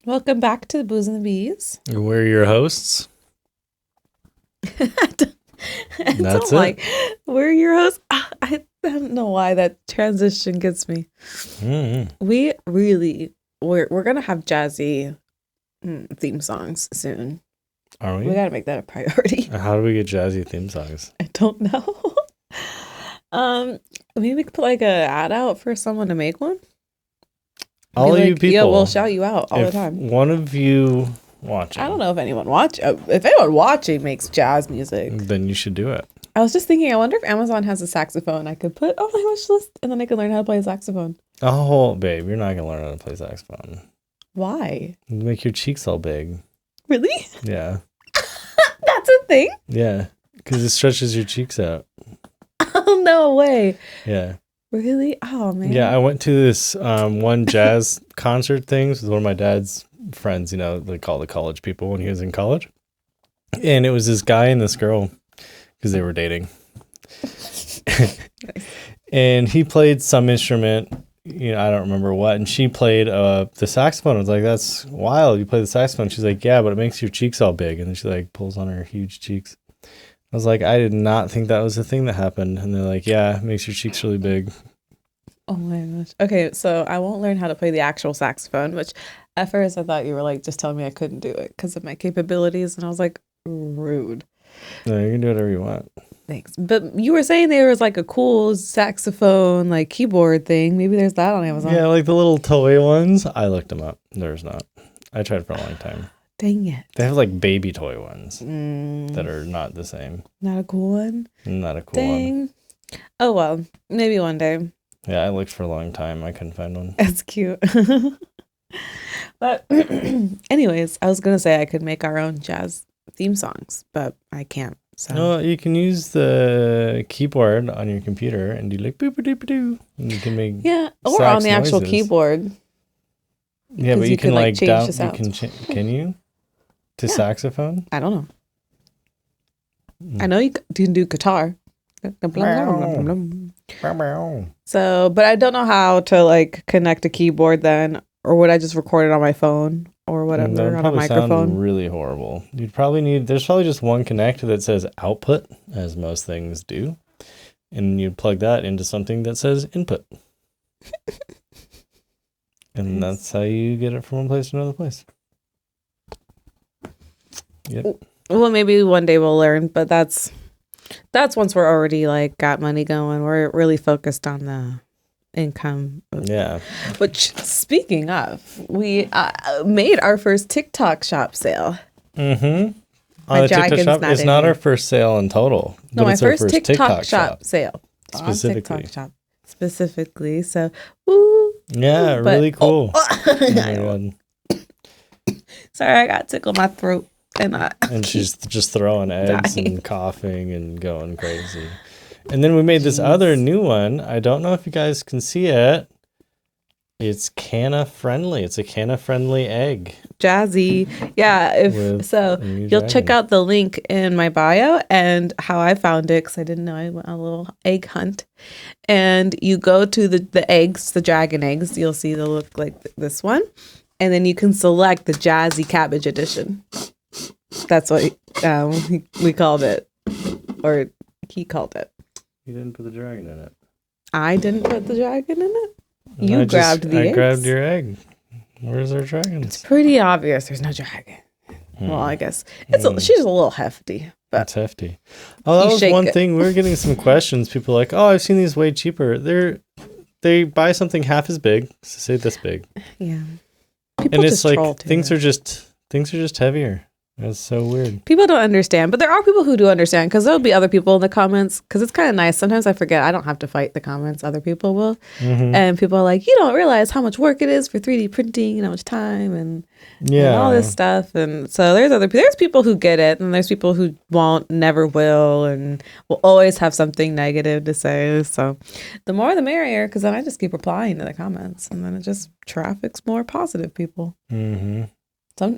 Welcome back to the Booze and the Bees. We're your hosts. That's it. We're your hosts. I don't know why that transition gets me. Mm-hmm. We're gonna have jazzy theme songs soon. Are we? We gotta make that a priority. How do we get jazzy theme songs? I don't know. Maybe we could put like a ad out for someone to make one. All of you people. Yeah, we'll shout you out all the time. One of you watching. I don't know if anyone watching makes jazz music. Then you should do it. I was just thinking, I wonder if Amazon has a saxophone I could put on my wish list and then I could learn how to play a saxophone. Oh, babe, you're not going to learn how to play saxophone. Why? Make your cheeks all big. Really? Yeah. That's a thing? Yeah, because it stretches your cheeks out. Oh, no way. Yeah. Really? Oh, man. Yeah, I went to this one jazz concert thing with one of my dad's friends, they call the college people when he was in college. And it was this guy and this girl because they were dating. And he played some instrument, I don't remember what. And she played the saxophone. I was like, that's wild. You play the saxophone. She's like, yeah, but it makes your cheeks all big. And then she pulls on her huge cheeks. I was like, I did not think that was a thing that happened. And they're like, yeah, it makes your cheeks really big. Oh my gosh. Okay, so I won't learn how to play the actual saxophone, which at first I thought you were just telling me I couldn't do it because of my capabilities. And I was like, rude. No, you can do whatever you want. Thanks. But you were saying there was a cool saxophone, keyboard thing. Maybe there's that on Amazon. Yeah, the little toy ones. I looked them up. There's not. I tried for a long time. Dang it. They have baby toy ones that are not the same. Not a cool one? Not a cool one. Oh, well, maybe one day. Yeah, I looked for a long time. I couldn't find one. That's cute. But anyways, I was going to say I could make our own jazz theme songs, but I can't. So. No, you can use the keyboard on your computer and do boop-a-doop-a-doo. And you can make or on the actual noises. keyboard. Yeah, but you can change the sound. Can you? To saxophone? I don't know. I know you can do guitar. So, but I don't know how to connect a keyboard then, or would I just record it on my phone or whatever That would on a probably microphone? sound really horrible. You'd probably there's probably just one connector that says output, as most things do, and you plug that into something that says input. And that's how you get it from one place to another place. Yep. Well, maybe one day we'll learn, but that's once we're already got money going. We're really focused on the income. Yeah. Which, speaking of, we made our first TikTok shop sale. Mm-hmm. On the TikTok shop, it's not our first sale in total. No, my first TikTok shop sale. Specifically. On TikTok shop. Specifically. So, woo. Yeah, really cool. Oh my God. Sorry, I got tickled my throat. And she's just throwing eggs and coughing and going crazy. And then we made this other new one. I don't know if you guys can see it. It's Canna Friendly. It's a Canna Friendly egg. Jazzy. Yeah. You'll check out the link in my bio and how I found it, because I didn't know. I went on a little egg hunt. And you go to the eggs, the dragon eggs. You'll see they'll look like this one. And then you can select the Jazzy Cabbage Edition. That's what we called it. Or he called it. You didn't put the dragon in it. I didn't put the dragon in it? You grabbed the eggs. I grabbed your egg. Where's our dragons? It's pretty obvious there's no dragon. Well, I guess she's a little hefty. But that's hefty. Oh, that was one thing. We were getting some questions. People are like, oh, I've seen these way cheaper. They buy something half as big, so say this big. Yeah. People and it's things are just heavier. That's so weird. People don't understand, but there are people who do understand, because there'll be other people in the comments, because it's kind of nice. Sometimes I forget I don't have to fight the comments. Other people will. Mm-hmm. And people are like, you don't realize how much work it is for 3D printing and how much time and all this stuff. And so there's people who get it, and there's people who won't, never will, and will always have something negative to say. So the more the merrier, because then I just keep replying to the comments, and then it just traffics more positive people. Mm-hmm.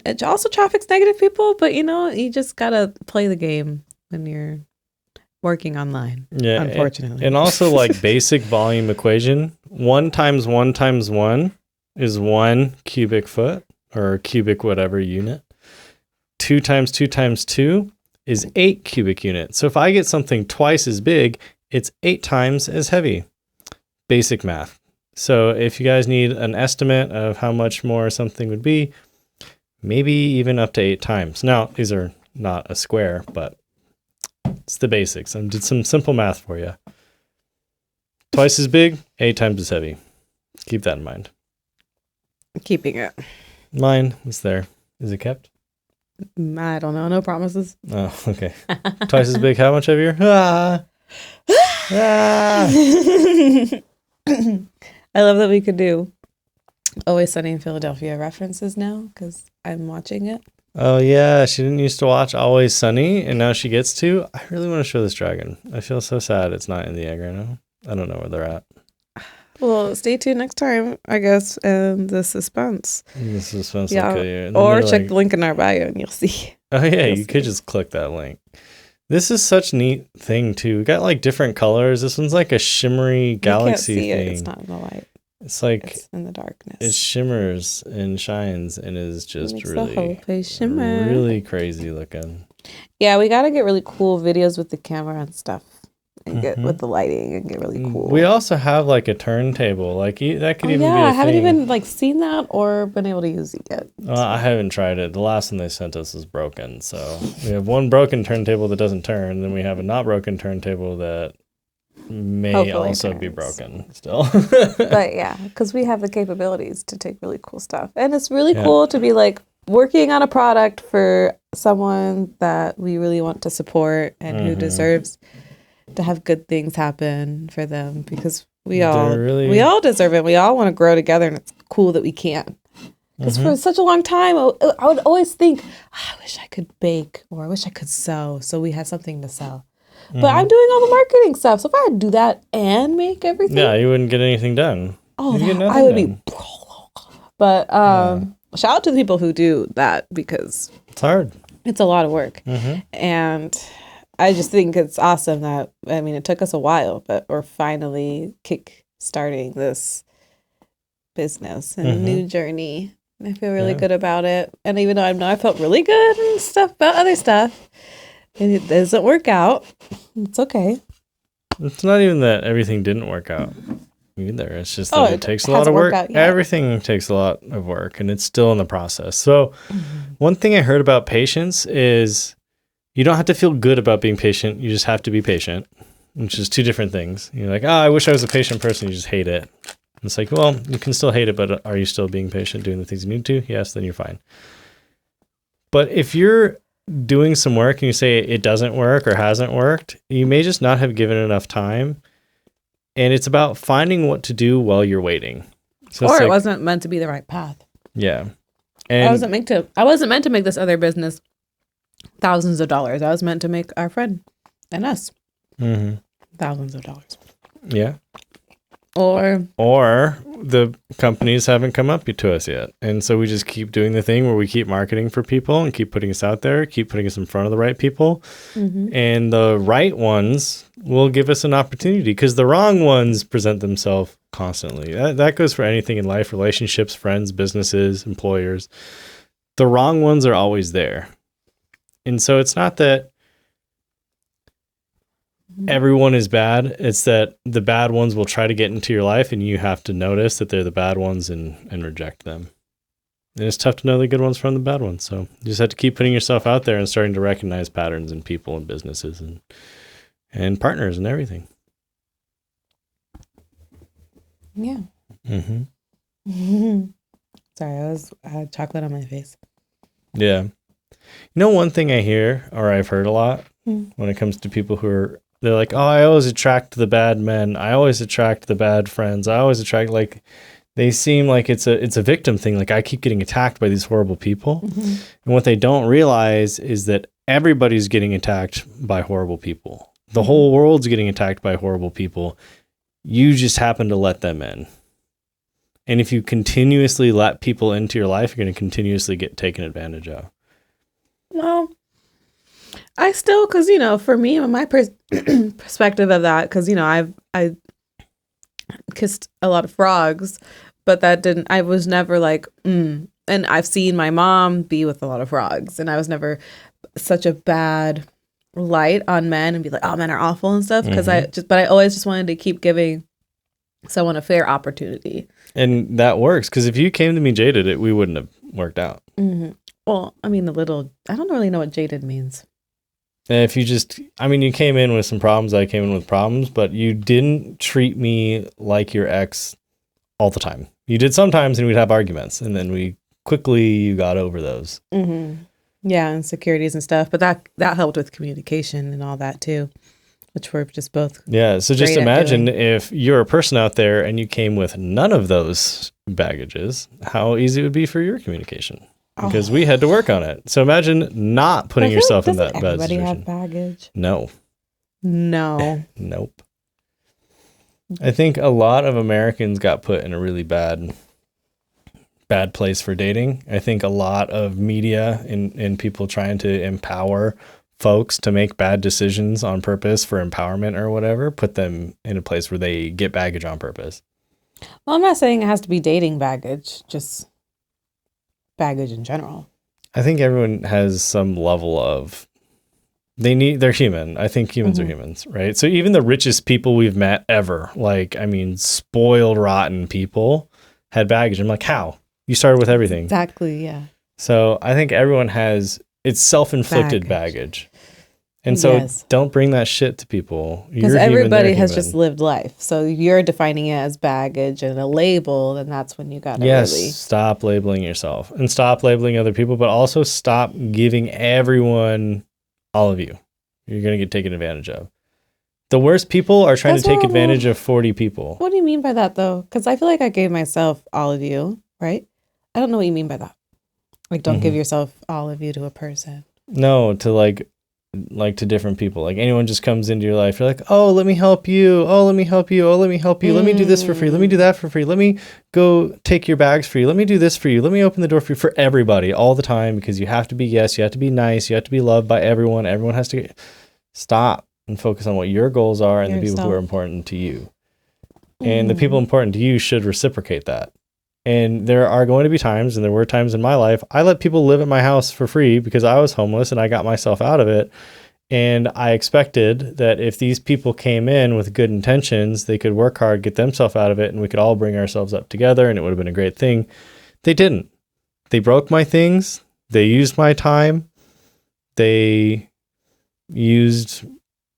It also traffics negative people, but you just gotta play the game when you're working online. Yeah, unfortunately. And also basic volume equation: 1 times 1 times 1 is 1 cubic foot. or cubic whatever unit. 2 times 2 times 2 is 8 cubic units. So if I get something twice as big, it's 8 times as heavy. Basic math. So if you guys need an estimate of how much more something would be, maybe even up to 8 times. Now, these are not a square, but it's the basics. I did some simple math for you. Twice as big, 8 times as heavy. Keep that in mind. Keeping it. Mine is there. Is it kept? I don't know. No promises. Oh, okay. Twice as big, how much heavier? Ah. Ah. I love that we could do Always Sunny in Philadelphia references now because I'm watching it. Oh, yeah. She didn't used to watch Always Sunny, and now she gets to. I really want to show this dragon. I feel so sad it's not in the egg right now. I don't know where they're at. Well, stay tuned next time, I guess, and the suspense. The suspense. Yeah. Okay. Or check the link in our bio and you'll see. Oh, yeah. You'll You could just click that link. This is such a neat thing, too. We got like different colors. This one's like a shimmery galaxy you can't see thing. It's not in the light. It's like It's in the darkness. it shimmers and shines and is just Makes the whole really, place shimmer. really crazy looking. Yeah, we got to get really cool videos with the camera and stuff. And get Mhm. with the lighting and get really cool. We also have like a turntable. Like that could even be a I haven't thing. even like seen that or been able to use it yet. I haven't tried it. The last one they sent us is broken. So we have one broken turntable that doesn't turn. Then we have a not broken turntable that may Hopefully also be turns. broken still. But yeah, because we have the capabilities to take really cool stuff. And it's really Yeah. cool to be like working on a product for someone that we really want to support and who Mhm. deserves to have good things happen for them because we They're all really- we all deserve it. We all want to grow together and it's cool that we can. Because for such a long time, I would always think, "Ah, I wish I could bake or I wish I could sew so we had something to sell. But I'm doing all the marketing stuff. So if I had to do that and make everything, Yeah, you wouldn't get anything done. oh, You'd get that, I nothing would done. be. But shout out to the people who do that because It's hard. it's a lot of work. Mhm. And I just think it's awesome that, I mean, it took us a while, but we're finally kick-starting this business and a new journey. And I feel really Yeah. good about it. And even though I know I felt really good and stuff about other stuff, and it doesn't work out, it's okay. It's not even that everything didn't work out either. It's just that Oh, it it takes a lot of hasn't work. worked out yet. Everything takes a lot of work and it's still in the process. So one thing I heard about patience is you don't have to feel good about being patient. You just have to be patient, which is two different things. You're like, oh, I wish I was a patient person. You just hate it. And it's like, well, you can still hate it, but are you still being patient, doing the things you need to? Yes, then you're fine. But if you're doing some work and you say it doesn't work or hasn't worked, you may just not have given enough time. And it's about finding what to do while you're waiting. So it's Or it like- wasn't meant to be the right path. yeah. I And wasn't meant to make this other business thousands of dollars. I was meant to make our friend and us Mhm. thousands of dollars. Yeah. Or Or the companies haven't come up to us yet. And so we just keep doing the thing where we keep marketing for people and keep putting us out there, keep putting us in front of the right people. And the right ones will give us an opportunity because the wrong ones present themselves constantly. That goes for anything in life, relationships, friends, businesses, employers. The wrong ones are always there. And so it's not that everyone is bad. It's that the bad ones will try to get into your life and you have to notice that they're the bad ones and reject them. And it's tough to know the good ones from the bad ones. So you just have to keep putting yourself out there and starting to recognize patterns in people and businesses and partners and everything. yeah. Mm-hmm. Sorry, I had chocolate on my face. Yeah. You know, one thing I hear or I've heard a lot Hmm. when it comes to people they're like, oh, I always attract the bad men. I always attract the bad friends. I always attract, like, they seem like it's a victim thing. Like, I keep getting attacked by these horrible people. And what they don't realize is that everybody's getting attacked by horrible people. The whole world's getting attacked by horrible people. You just happen to let them in. And if you continuously let people into your life, you're going to continuously get taken advantage of. Well, I still, because, you know, for me, my perspective of that, because, you know, I kissed a lot of frogs, but that didn't, I was never like, And I've seen my mom be with a lot of frogs, and I was never such a bad light on men and be like, oh, men are awful and stuff. Because but I always just wanted to keep giving someone a fair opportunity. And that works, because if you came to me jaded, we wouldn't have worked out. Well, I mean, I don't really know what jaded means. If you you came in with some problems, I came in with problems, but you didn't treat me like your ex all the time. You did sometimes, and we'd have arguments, and then you got over those. Yeah, insecurities and stuff. But that helped with communication and all that too, which we're just both. Yeah. So just imagine if you're a person out there and you came with none of those baggages, how easy it would be for your communication. Because we had to work on it. So imagine not putting yourself in that bad situation. Everybody have baggage? No. Nope. I think a lot of Americans got put in a really bad place for dating. I think a lot of media and people trying to empower folks to make bad decisions on purpose for empowerment or whatever, put them in a place where they get baggage on purpose. Well, I'm not saying it has to be dating baggage, just baggage in general. I think everyone has some level of they're human. I think humans are humans, right? So even the richest people we've met ever, spoiled, rotten people had baggage. I'm like, how? You started with everything. Exactly, yeah. So I think everyone has, it's self-inflicted baggage. And so don't bring that shit to people. Because everybody has just lived life. So you're defining it as baggage and a label, then that's when you got to really... stop labeling yourself and stop labeling other people, but also stop giving everyone all of you. You're going to get taken advantage of. The worst people are trying to take advantage of 40 people. What do you mean by that, though? Because I feel like I gave myself all of you, right? I don't know what you mean by that. Like, don't give yourself all of you to a person. No, to like to different people. Like anyone just comes into your life, you're like, oh, let me help you. Oh, let me help you. Oh, let me help you. Let me do this for free. Let me do that for free. Let me go take your bags for you. Let me do this for you. Let me open the door for you, for everybody all the time, because you have to be, you have to be nice. You have to be loved by everyone. Everyone has to stop and focus on what your goals are and the people who are important to you. And the people important to you should reciprocate that. And there are going to be times, and there were times in my life, I let people live at my house for free because I was homeless and I got myself out of it. And I expected that if these people came in with good intentions, they could work hard, get themselves out of it, and we could all bring ourselves up together, and it would have been a great thing. They didn't. They broke my things. They used my time. They used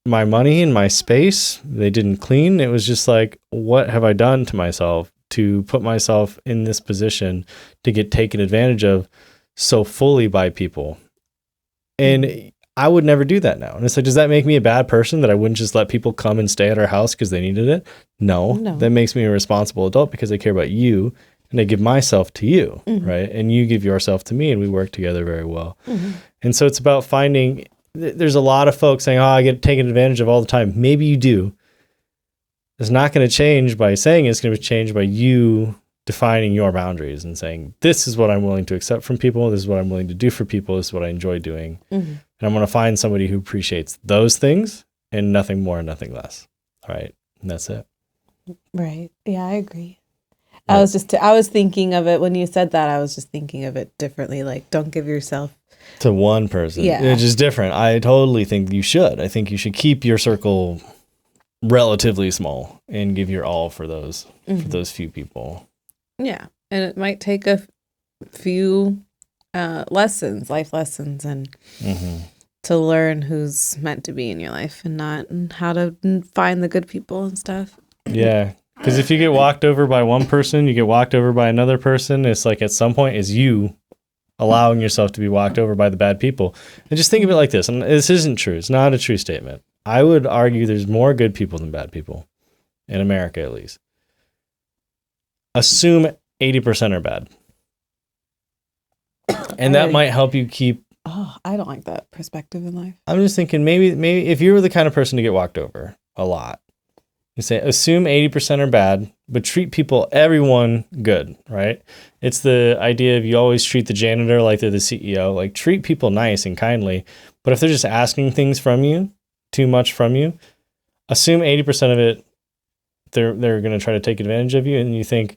my money and my space. They didn't clean. It was just like, what have I done to myself to put myself in this position to get taken advantage of so fully by people? And I would never do that now. And it's like, does that make me a bad person that I wouldn't just let people come and stay at our house because they needed it? No. That makes me a responsible adult because I care about you and I give myself to you, right? And you give yourself to me, and we work together very well. And so it's about finding, there's a lot of folks saying, oh, I get taken advantage of all the time. Maybe you do. It's not going to change by saying it's going to change by you defining your boundaries and saying, this is what I'm willing to accept from people. This is what I'm willing to do for people. This is what I enjoy doing. And I'm going to find somebody who appreciates those things and nothing more, nothing less. All right. And that's it. Right. Yeah, I agree. Yeah. I was thinking of it when you said that. I was just thinking of it differently. Like, don't give yourself to one person. Yeah. It's just different. I totally think you should. I think you should keep your circle relatively small and give your all for those few people. Yeah. And it might take a few life lessons and to learn who's meant to be in your life and not, and how to find the good people and stuff. Yeah. Because if you get walked over by one person, you get walked over by another person. It's like at some point is you allowing yourself to be walked over by the bad people. And just think of it like this. And this isn't true. It's not a true statement. I would argue there's more good people than bad people in America, at least. Assume 80% are bad. And that might help you keep... Oh, I don't like that perspective in life. I'm just thinking maybe if you were the kind of person to get walked over a lot, you say, assume 80% are bad, but treat everyone good, right? It's the idea of you always treat the janitor like they're the CEO. Like, treat people nice and kindly. But if they're just asking things from you, too much from you, assume 80% of it, they're going to try to take advantage of you. And you think,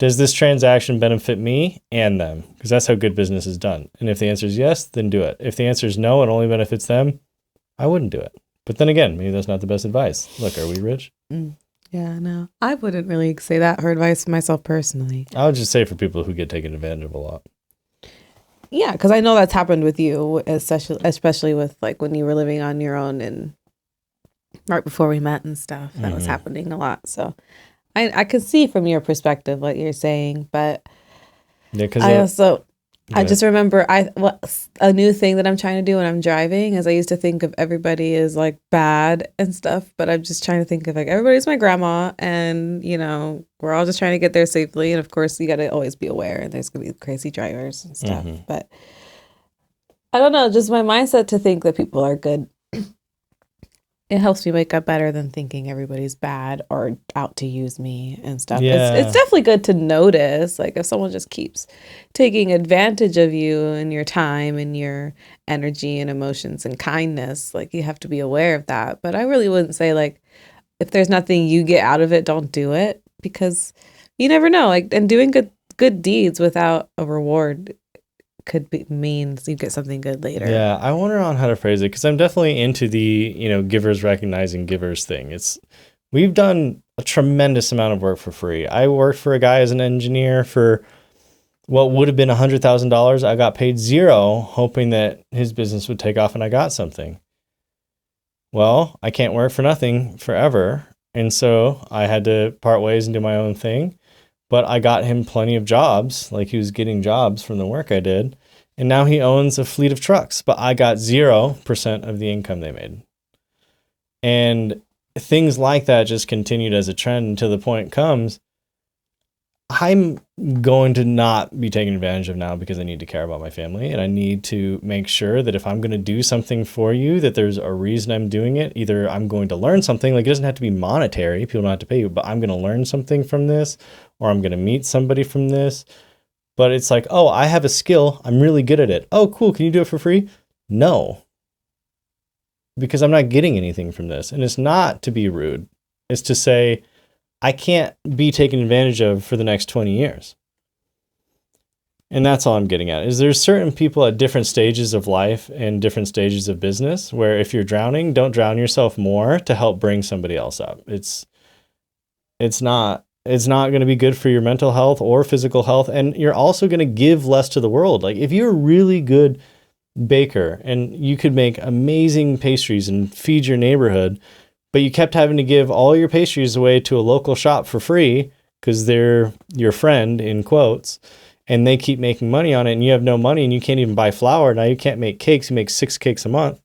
Does this transaction benefit me and them? Because that's how good business is done. And if the answer is yes, then do it. If the answer is no, it only benefits them, I wouldn't do it. But then again, maybe that's not the best advice. Look, are we rich? Yeah, no. I wouldn't really say that for advice myself personally. I would just say for people who get taken advantage of a lot. Yeah, because I know that's happened with you, especially with like when you were living on your own and right before we met and stuff. That was happening a lot. So I could see from your perspective what you're saying, but Yeah, because I just remember a new thing that I'm trying to do when I'm driving is I used to think of everybody as like bad and stuff, but I'm just trying to think of like everybody's my grandma and, you know, we're all just trying to get there safely. And of course you got to always be aware there's going to be crazy drivers and stuff. But I don't know, just my mindset to think that people are good. It helps me wake up better than thinking everybody's bad or out to use me and stuff. Yeah. It's definitely good to notice, like if someone just keeps taking advantage of you and your time and your energy and emotions and kindness, like you have to be aware of that. But I really wouldn't say like, if there's nothing you get out of it, don't do it, because you never know. Like, and doing good deeds without a reward means you get something good later. Yeah, I wonder on how to phrase it because I'm definitely into the, givers recognizing givers thing. We've done a tremendous amount of work for free. I worked for a guy as an engineer for what would have been $100,000. I got paid zero, hoping that his business would take off and I got something. Well, I can't work for nothing forever. And so I had to part ways and do my own thing. But I got him plenty of jobs, like he was getting jobs from the work I did. And now he owns a fleet of trucks, but I got 0% of the income they made. And things like that just continued as a trend until the point comes, I'm going to not be taken advantage of now because I need to care about my family. And I need to make sure that if I'm going to do something for you, that there's a reason I'm doing it. Either I'm going to learn something, like it doesn't have to be monetary, people don't have to pay you, but I'm going to learn something from this, or I'm going to meet somebody from this. But it's like, oh, I have a skill. I'm really good at it. Oh, cool. Can you do it for free? No. Because I'm not getting anything from this. And it's not to be rude. It's to say, I can't be taken advantage of for the next 20 years. And that's all I'm getting at, is there's certain people at different stages of life and different stages of business where if you're drowning, don't drown yourself more to help bring somebody else up. It's not going to be good for your mental health or physical health. And you're also going to give less to the world. Like if you're a really good baker and you could make amazing pastries and feed your neighborhood, but you kept having to give all your pastries away to a local shop for free because they're your friend, in quotes, and they keep making money on it and you have no money and you can't even buy flour. Now you can't make cakes. You make 6 cakes a month.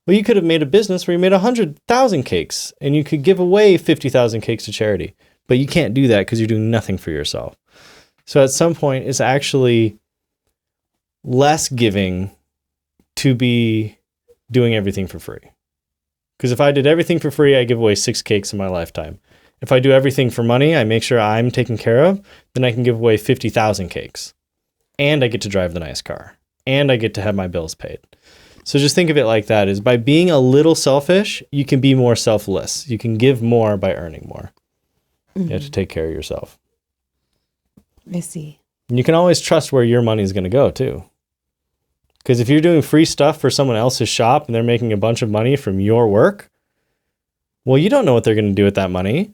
Well, you could have made a business where you made 100,000 cakes and you could give away 50,000 cakes to charity. But you can't do that because you're doing nothing for yourself. So at some point, it's actually less giving to be doing everything for free. Because if I did everything for free, I give away 6 cakes in my lifetime. If I do everything for money, I make sure I'm taken care of, then I can give away 50,000 cakes. And I get to drive the nice car. And I get to have my bills paid. So just think of it like that, is by being a little selfish, you can be more selfless. You can give more by earning more. You have to take care of yourself. I see. And you can always trust where your money is going to go too. Because if you're doing free stuff for someone else's shop and they're making a bunch of money from your work, well, you don't know what they're going to do with that money.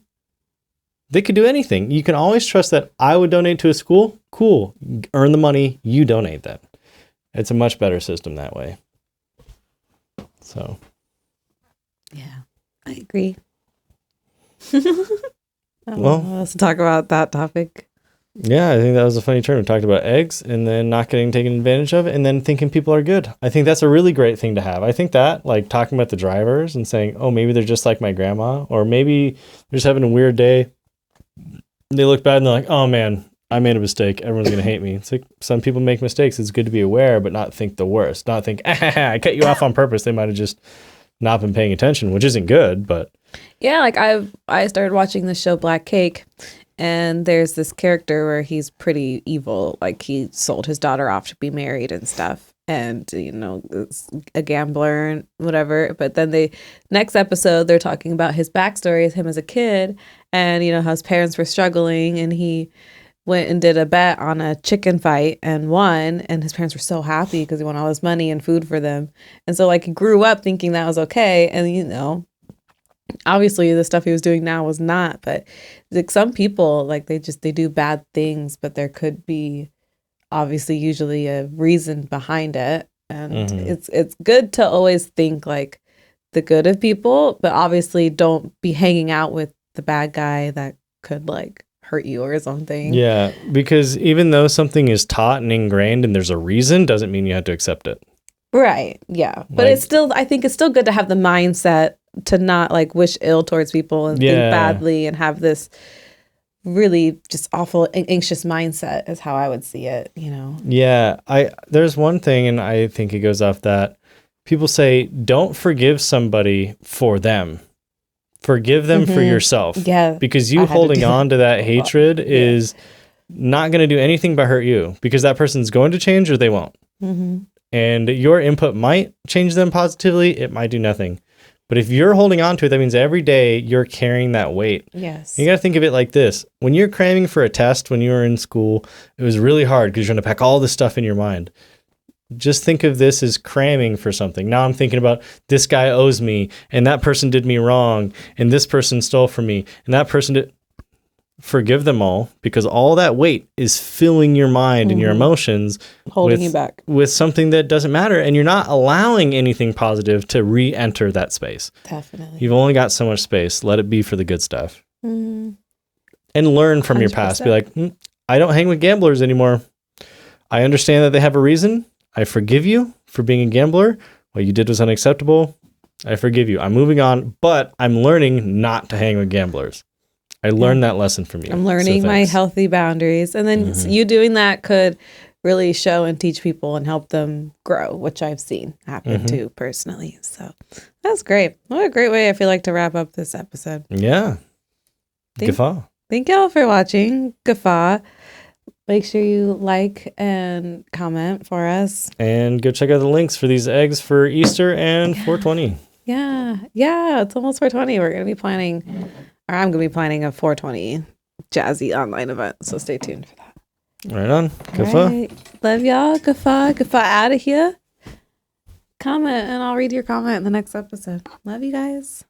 They could do anything. You can always trust that I would donate to a school. Cool. Earn the money. You donate that. It's a much better system that way. So. Yeah, I agree. Well, let's talk about that topic. Yeah, I think that was a funny turn. We talked about eggs and then not getting taken advantage of and then thinking people are good. I think that's a really great thing to have. I think that, like talking about the drivers and saying, oh, maybe they're just like my grandma, or maybe they're just having a weird day. They look bad and they're like, oh man, I made a mistake. Everyone's going to hate me. It's like some people make mistakes. It's good to be aware, but not think the worst. Not think, I cut you off on purpose. They might have just not been paying attention, which isn't good, but. Yeah, like I started watching the show Black Cake, and there's this character where he's pretty evil. Like he sold his daughter off to be married and stuff, and is a gambler and whatever. But then next episode they're talking about his backstory as him as a kid, and how his parents were struggling, and he went and did a bet on a chicken fight and won, and his parents were so happy because he won all this money and food for them. And so like he grew up thinking that was okay, and obviously the stuff he was doing now was not. But like some people, like they do bad things, but there could be obviously usually a reason behind it. And it's good to always think like the good of people, but obviously don't be hanging out with the bad guy that could like hurt you or something. Yeah, because even though something is taught and ingrained and there's a reason, doesn't mean you have to accept it. Right. Yeah. But Like, it's still, I think it's still good to have the mindset to not like wish ill towards people and think badly and have this really just awful anxious mindset is how I would see it, Yeah, there's one thing, and I think it goes off that people say, don't forgive somebody for them. Forgive them for yourself. Yeah. Because you holding on to that hatred is not going to do anything but hurt you, because that person's going to change or they won't. And your input might change them positively. It might do nothing. But if you're holding on to it, that means every day you're carrying that weight. Yes. You got to think of it like this. When you're cramming for a test, when you were in school, it was really hard because you're going to pack all this stuff in your mind. Just think of this as cramming for something. Now I'm thinking about this guy owes me, and that person did me wrong, and this person stole from me, and that person did. Forgive them all, because all that weight is filling your mind and your emotions, holding you back with something that doesn't matter, and you're not allowing anything positive to re-enter that space. Definitely. You've only got so much space. Let it be for the good stuff. And learn from your past. 100%. Be like, I don't hang with gamblers anymore. I understand that they have a reason. I forgive you for being a gambler. What you did was unacceptable. I forgive you. I'm moving on, but I'm learning not to hang with gamblers. I learned that lesson from you. I'm learning my healthy boundaries. And then you doing that could really show and teach people and help them grow, which I've seen happen too personally. So that's great. What a great way I feel like to wrap up this episode. Yeah. Guffaw. Thank y'all for watching Guffaw. Make sure you like and comment for us. And go check out the links for these eggs for Easter and 420. Yeah. Yeah. It's almost 420. We're going to be planning... Or I'm going to be planning a 420 jazzy online event, so stay tuned for that. Right on. Guffaw. Right. Love y'all. Guffaw out of here. Comment, and I'll read your comment in the next episode. Love you guys.